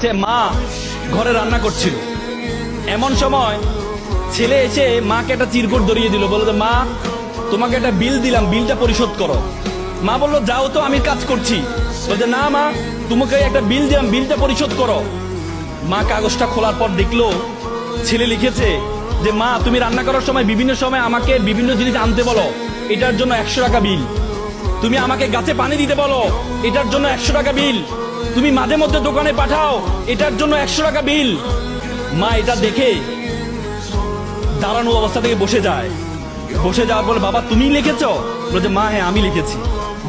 সে মা ঘরে রান্না করছিল, এমন সময় ছেলে এসে মাকে একটা চিরকুট ধরিয়ে দিল, বললো মা তোমাকে একটা বিল দিলাম, বিলটা পরিশোধ করো। মা বললো যাও তো, আমি কাজ করছি। বলছে না মা, তোমাকে একটা বিল দিলাম, বিলটা পরিশোধ করো। মা কাগজটা খোলার পর দেখলো ছেলে লিখেছে যে মা তুমি রান্না করার সময় বিভিন্ন সময় আমাকে বিভিন্ন জিনিস আনতে বলো, এটার জন্য 100 টাকা বিল। তুমি আমাকে গাছে পানি দিতে বলো, এটার জন্য 100 টাকা বিল। তুমি মাঝে মধ্যে দোকানে পাঠাও, এটার জন্য 100 টাকা বিল। মা এটা দেখে দাঁড়ানো অবস্থা থেকে বসে যায়। বসে যাওয়ার পর বাবা তুমি লিখেছো? বলছে মা হ্যাঁ আমি লিখেছি।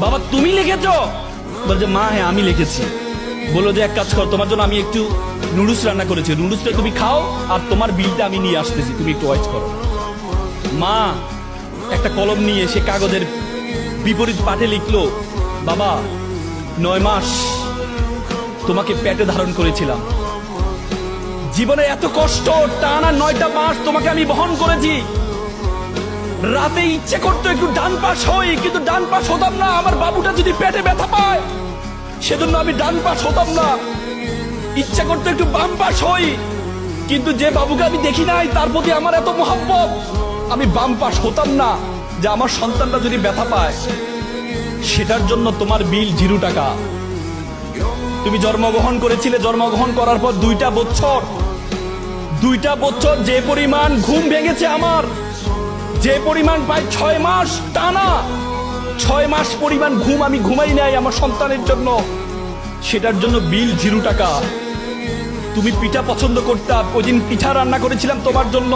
বাবা তুমি লিখেছো? বলছে মা হ্যাঁ আমি লিখেছি। বললো যে এক কাজ কর, তোমার জন্য আমি একটু নুডলস রান্না করেছি, নুডলসটা তুমি খাও আর তোমার বিলটা আমি নিয়ে আসতেছি, তুমি একটু ওয়েট করো। মা একটা কলম নিয়ে সে কাগজের বিপরীত পাঠে লিখলো, বাবা 9 মাস তোমাকে পেটে ধারণ করেছিলাম, জীবনে এত কষ্ট, টানা 9টা মাস তোমাকে আমি বহন করেছি। রাতে ইচ্ছে করতো একটু ডান পাশ হই, কিন্তু ডান পাশ হতাম না, আমার বাবুটা যদি পেটে ব্যথা পায় সেজন্য আমি ডান পাশ হতাম না। ইচ্ছা করতো একটু বাম পাশ হই, কিন্তু যে বাবুকে আমি দেখি নাই তার প্রতি আমার এত মহব্বত, আমি বাম পাশ হতাম না যে আমার সন্তানটা যদি ব্যথা পায়। সেটার জন্য তোমার বিল 0 টাকা। তুমি জন্মগ্রহণ করেছিলে, জন্মগ্রহণ করার পর 2টা বছর যে পরিমাণ ঘুম ভেঙেছে আমার, যে পরিমাণ প্রায় 6 মাস টানা, 6 মাস পরিমাণ ঘুম আমি ঘুমাই নাই আমার সন্তানের জন্য, সেটার জন্য বিল 0 টাকা। তুমি পিঠা পছন্দ করতাম, ওই দিন পিঠা রান্না করেছিলাম তোমার জন্য,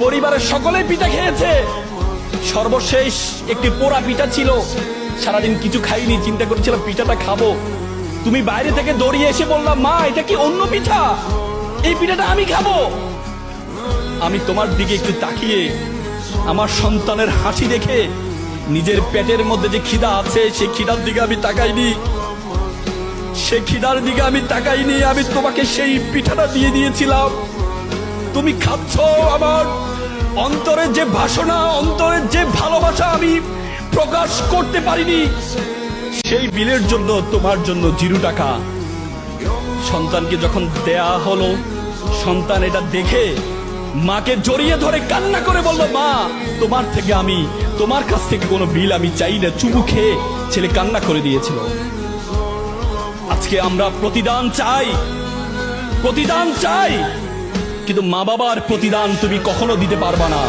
পরিবারের সকলেই পিঠা খেয়েছে, সর্বশেষ একটি পোড়া পিঠা ছিল, সারাদিন কিছু খাইনি, চিন্তা করেছিলাম পিঠাটা খাবো। তুমি বাইরে থেকে দৌড়িয়ে এসে বললাম মা এটা কি অন্য পিঠা, এই পিঠাটা আমি খাবো। আমি তোমার দিকে একটু তাকিয়ে আমার সন্তানের হাসি দেখে নিজের পেটের মধ্যে যে খিদা আছে সেই খিদার দিকে আমি তাকাইনি, সেই খিদার দিকে আমি তাকাইনি, আমি তোমাকে সেই পিঠাটা দিয়ে দিয়েছিলাম। তুমি খাচ্ছ, আমার অন্তরের যে বাসনা, অন্তরের যে ভালোবাসা আমি প্রকাশ করতে পারিনি, সেই বিলের জন্য তোমার জন্য 0 টাকা। সন্তানকে যখন দেয়া হলো, সন্তান এটা দেখে মাকে জড়িয়ে ধরে কান্না করে বলল মা তোমার থেকে আমি, তোমার কাছ থেকে কোনো বিল আমি চাই না। চুমু খেয়ে ছেলে কান্না করে দিয়েছিল। আজকে আমরা প্রতিদান চাই, কিন্তু মা বাবার প্রতিদান তুমি কখনো দিতে পারবা না।